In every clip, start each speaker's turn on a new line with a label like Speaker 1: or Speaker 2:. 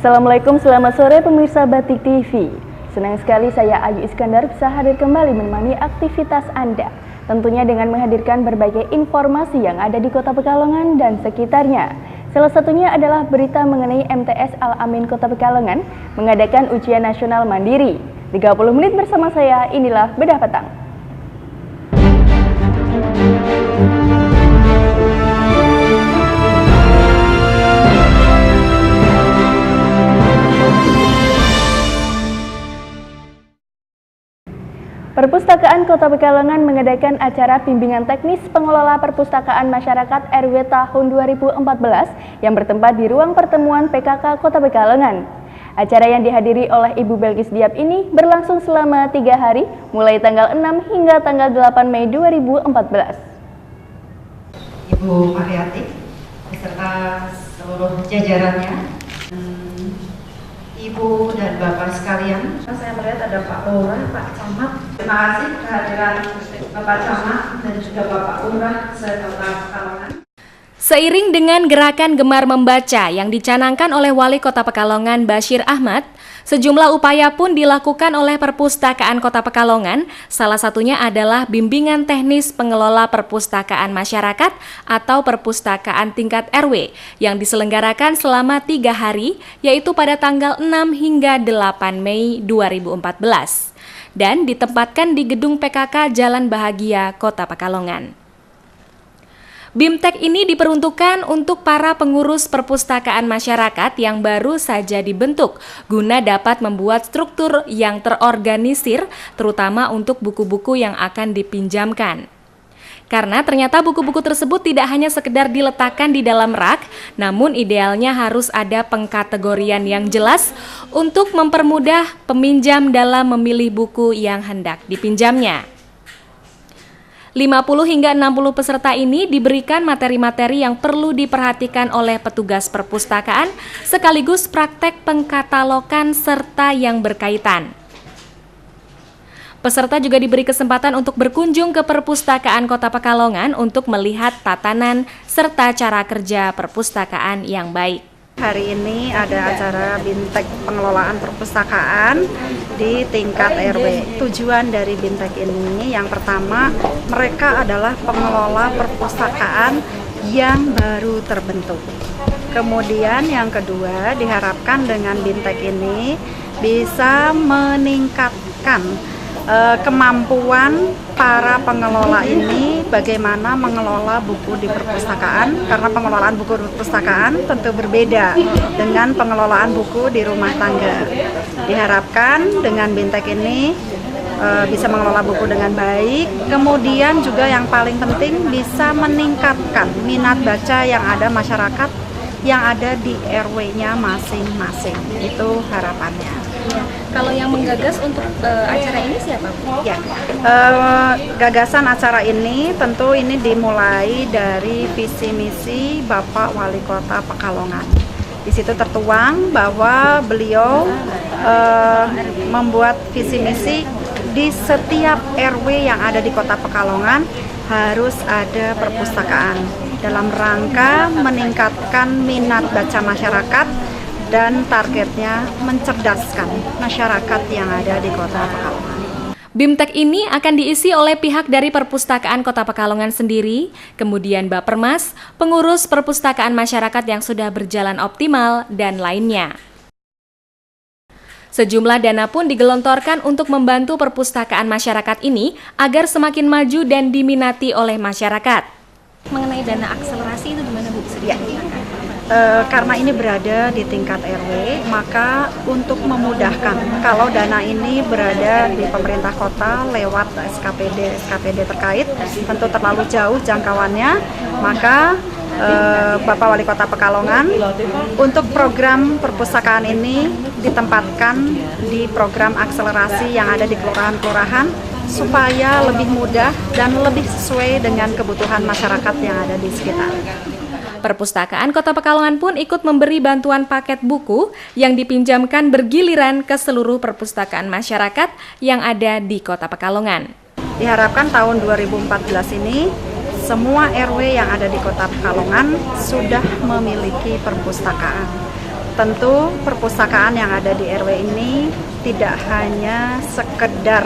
Speaker 1: Assalamualaikum, selamat sore pemirsa Batik TV. Senang sekali saya Ayu Iskandar bisa hadir kembali menemani aktivitas Anda. Tentunya dengan menghadirkan berbagai informasi yang ada di Kota Pekalongan dan sekitarnya. Salah satunya adalah berita mengenai MTS Al-Amin Kota Pekalongan mengadakan ujian nasional mandiri. 30 menit bersama saya, inilah Bedah Petang. Perpustakaan Kota Pekalongan mengadakan acara bimbingan teknis pengelola perpustakaan masyarakat RW tahun 2014 yang bertempat di ruang pertemuan PKK Kota Pekalongan. Acara yang dihadiri oleh Ibu Belkis Diab ini berlangsung selama 3 hari, mulai tanggal 6 hingga tanggal 8 Mei 2014.
Speaker 2: Ibu Mariati beserta seluruh jajarannya, Ibu dan Bapak sekalian, saya melihat ada Pak Lurah, Pak Camat. Terima kasih kehadiran Bapak Camat dan juga Bapak Lurah se-Kota Pekalongan.
Speaker 3: Seiring dengan gerakan Gemar Membaca yang dicanangkan oleh Wali Kota Pekalongan Bashir Ahmad, sejumlah upaya pun dilakukan oleh Perpustakaan Kota Pekalongan, salah satunya adalah bimbingan teknis pengelola perpustakaan masyarakat atau perpustakaan tingkat RW yang diselenggarakan selama 3 hari, yaitu pada tanggal 6 hingga 8 Mei 2014, dan ditempatkan di Gedung PKK Jalan Bahagia, Kota Pekalongan. BIMTEK ini diperuntukkan untuk para pengurus perpustakaan masyarakat yang baru saja dibentuk guna dapat membuat struktur yang terorganisir, terutama untuk buku-buku yang akan dipinjamkan. Karena ternyata buku-buku tersebut tidak hanya sekedar diletakkan di dalam rak, namun idealnya harus ada pengkategorian yang jelas untuk mempermudah peminjam dalam memilih buku yang hendak dipinjamnya. 50 hingga 60 peserta ini diberikan materi-materi yang perlu diperhatikan oleh petugas perpustakaan sekaligus praktek pengkatalogan serta yang berkaitan. Peserta juga diberi kesempatan untuk berkunjung ke Perpustakaan Kota Pekalongan untuk melihat tatanan serta cara kerja perpustakaan yang baik.
Speaker 2: Hari ini ada acara BIMTEK pengelolaan perpustakaan di tingkat RW. Tujuan dari BIMTEK ini yang pertama, mereka adalah pengelola perpustakaan yang baru terbentuk. Kemudian yang kedua, diharapkan dengan BIMTEK ini bisa meningkatkan kemampuan para pengelola ini bagaimana mengelola buku di perpustakaan, karena pengelolaan buku di perpustakaan tentu berbeda dengan pengelolaan buku di rumah tangga. Diharapkan dengan BIMTEK ini bisa mengelola buku dengan baik, kemudian juga yang paling penting bisa meningkatkan minat baca yang ada masyarakat yang ada di RW-nya masing-masing. Itu harapannya.
Speaker 3: Kalau yang menggagas untuk acara ini siapa?
Speaker 2: Ya, gagasan acara ini tentu ini dimulai dari visi misi Bapak Wali Kota Pekalongan. Di situ tertuang bahwa beliau membuat visi misi di setiap RW yang ada di Kota Pekalongan harus ada perpustakaan dalam rangka meningkatkan minat baca masyarakat dan targetnya mencerdaskan masyarakat yang ada di Kota Pekalongan.
Speaker 3: BIMTEK ini akan diisi oleh pihak dari Perpustakaan Kota Pekalongan sendiri, kemudian Bappermas, pengurus perpustakaan masyarakat yang sudah berjalan optimal, dan lainnya. Sejumlah dana pun digelontorkan untuk membantu perpustakaan masyarakat ini agar semakin maju dan diminati oleh masyarakat. Mengenai dana akselerasi itu gimana Bu?
Speaker 2: Ya. Karena ini berada di tingkat RW, maka untuk memudahkan kalau dana ini berada di pemerintah kota lewat SKPD terkait, tentu terlalu jauh jangkauannya, maka Bapak Wali Kota Pekalongan untuk program perpustakaan ini ditempatkan di program akselerasi yang ada di kelurahan-kelurahan supaya lebih mudah dan lebih sesuai dengan kebutuhan masyarakat yang ada di sekitar.
Speaker 3: Perpustakaan Kota Pekalongan pun ikut memberi bantuan paket buku yang dipinjamkan bergiliran ke seluruh perpustakaan masyarakat yang ada di Kota Pekalongan.
Speaker 2: Diharapkan tahun 2014 ini semua RW yang ada di Kota Pekalongan sudah memiliki perpustakaan. Tentu perpustakaan yang ada di RW ini tidak hanya sekedar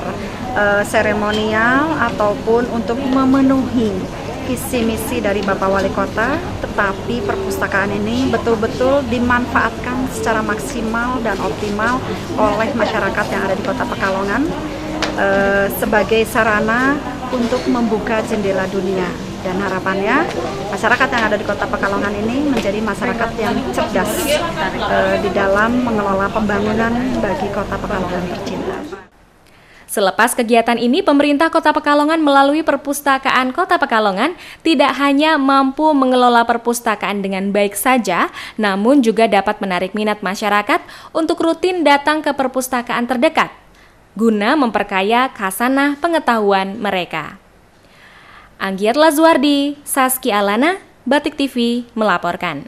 Speaker 2: seremonial ataupun untuk memenuhi visi misi dari Bapak Wali Kota, tetapi perpustakaan ini betul-betul dimanfaatkan secara maksimal dan optimal oleh masyarakat yang ada di Kota Pekalongan sebagai sarana untuk membuka jendela dunia. Dan harapannya masyarakat yang ada di Kota Pekalongan ini menjadi masyarakat yang cerdas di dalam mengelola pembangunan bagi Kota Pekalongan tercinta.
Speaker 3: Selepas kegiatan ini, pemerintah Kota Pekalongan melalui Perpustakaan Kota Pekalongan tidak hanya mampu mengelola perpustakaan dengan baik saja, namun juga dapat menarik minat masyarakat untuk rutin datang ke perpustakaan terdekat, guna memperkaya khasanah pengetahuan mereka. Anggiat Lazuardi, Saski Alana, Batik TV melaporkan.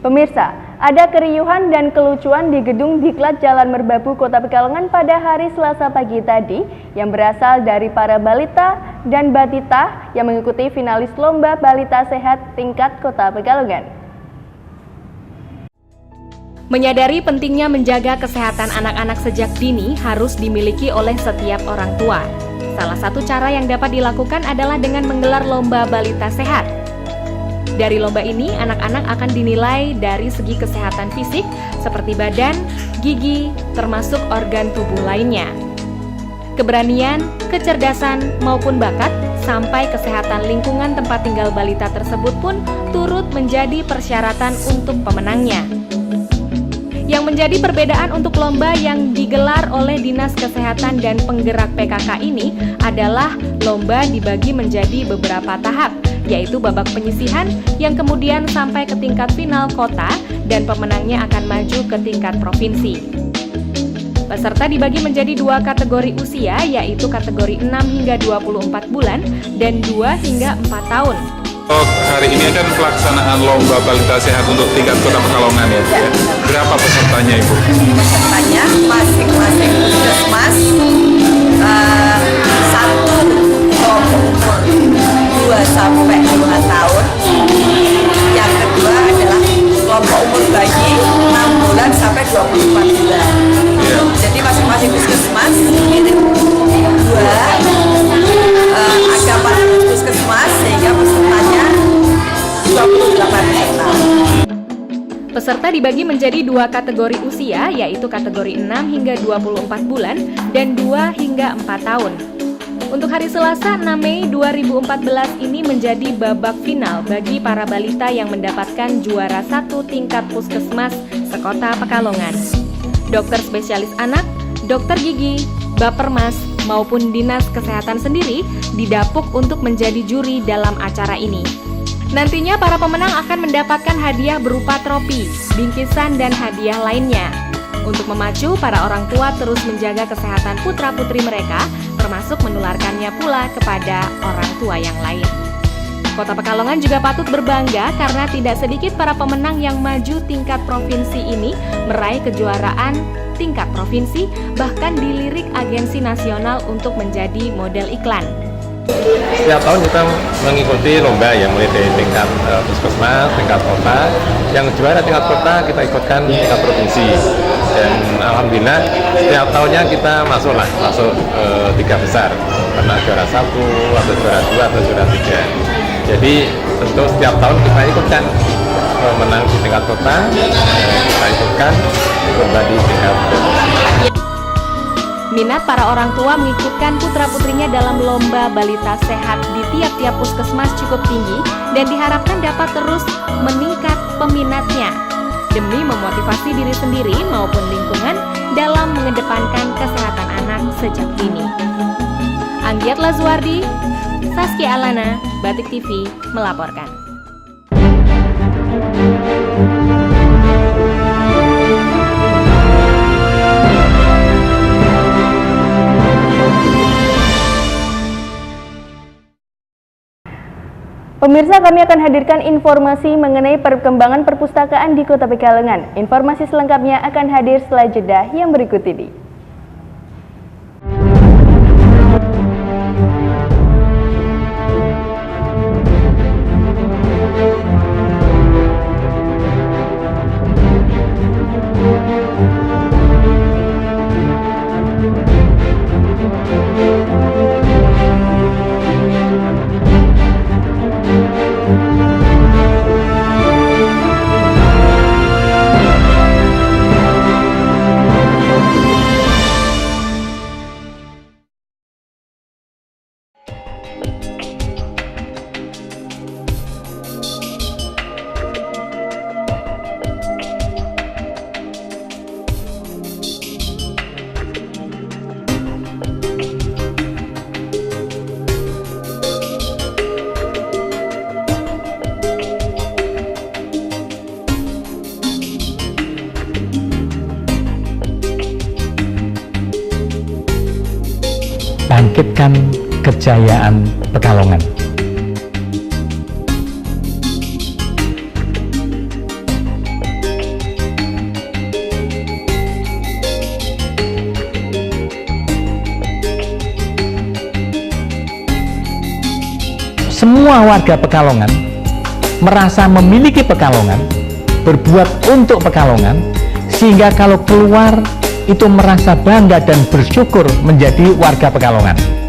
Speaker 1: Pemirsa, ada keriuhan dan kelucuan di gedung Diklat Jalan Merbabu Kota Pekalongan pada hari Selasa pagi tadi yang berasal dari para balita dan batita yang mengikuti finalis Lomba Balita Sehat tingkat Kota Pekalongan.
Speaker 3: Menyadari pentingnya menjaga kesehatan anak-anak sejak dini harus dimiliki oleh setiap orang tua. Salah satu cara yang dapat dilakukan adalah dengan menggelar Lomba Balita Sehat. Dari lomba ini, anak-anak akan dinilai dari segi kesehatan fisik seperti badan, gigi, termasuk organ tubuh lainnya. Keberanian, kecerdasan, maupun bakat, sampai kesehatan lingkungan tempat tinggal balita tersebut pun turut menjadi persyaratan untuk pemenangnya. Yang menjadi perbedaan untuk lomba yang digelar oleh Dinas Kesehatan dan Penggerak PKK ini adalah lomba dibagi menjadi beberapa tahap, yaitu babak penyisihan yang kemudian sampai ke tingkat final kota dan pemenangnya akan maju ke tingkat provinsi. Peserta dibagi menjadi dua kategori usia, yaitu kategori 6 hingga 24 bulan dan 2 hingga 4 tahun.
Speaker 4: Hari ini kan pelaksanaan Lomba Balita Sehat untuk tingkat Kota Pekalongan ya. Berapa pesertanya Ibu?
Speaker 5: Pesertanya masing-masing puskesmas satu kelompok umur 2 sampai 5 tahun. Yang kedua adalah kelompok umur bayi 6 bulan sampai 24 bulan.
Speaker 4: Yeah.
Speaker 5: Jadi masing-masing puskesmas ini dua ada 4 puskesmas sehingga pesertanya 28 peserta.
Speaker 3: Peserta dibagi menjadi dua kategori usia, yaitu kategori 6 hingga 24 bulan dan 2 hingga 4 tahun. Untuk hari Selasa 6 Mei 2014 ini menjadi babak final bagi para balita yang mendapatkan juara 1 tingkat puskesmas sekota Pekalongan. Dokter spesialis anak, dokter gigi, Bapermas, maupun Dinas Kesehatan sendiri didapuk untuk menjadi juri dalam acara ini. Nantinya para pemenang akan mendapatkan hadiah berupa tropi, bingkisan, dan hadiah lainnya. Untuk memacu para orang tua terus menjaga kesehatan putra-putri mereka, termasuk menularkannya pula kepada orang tua yang lain. Kota Pekalongan juga patut berbangga karena tidak sedikit para pemenang yang maju tingkat provinsi ini meraih kejuaraan tingkat provinsi, bahkan dilirik agensi nasional untuk menjadi model iklan.
Speaker 6: Setiap tahun kita mengikuti lomba yang mulai dari tingkat puskesmas, tingkat kota. Yang juara tingkat kota kita ikutkan tingkat provinsi. Dan alhamdulillah setiap tahunnya kita masuk 3 besar. Karena juara 1, atau juara 2, atau juara 3. Jadi tentu setiap tahun kita ikutkan menang di tingkat kota, kita ikutkan lomba di tingkat provinsi.
Speaker 3: Minat para orang tua mengikutkan putra-putrinya dalam lomba balita sehat di tiap-tiap puskesmas cukup tinggi dan diharapkan dapat terus meningkat peminatnya demi memotivasi diri sendiri maupun lingkungan dalam mengedepankan kesehatan anak sejak dini. Anggiat Lazuardi, Saski Alana, Batik TV melaporkan.
Speaker 1: Pemirsa, kami akan hadirkan informasi mengenai perkembangan perpustakaan di Kota Pekalongan. Informasi selengkapnya akan hadir setelah jeda yang berikut ini.
Speaker 7: Bangkitkan kejayaan Pekalongan. Semua warga Pekalongan merasa memiliki Pekalongan, berbuat untuk Pekalongan, sehingga kalau keluar itu merasa bangga dan bersyukur menjadi warga Pekalongan.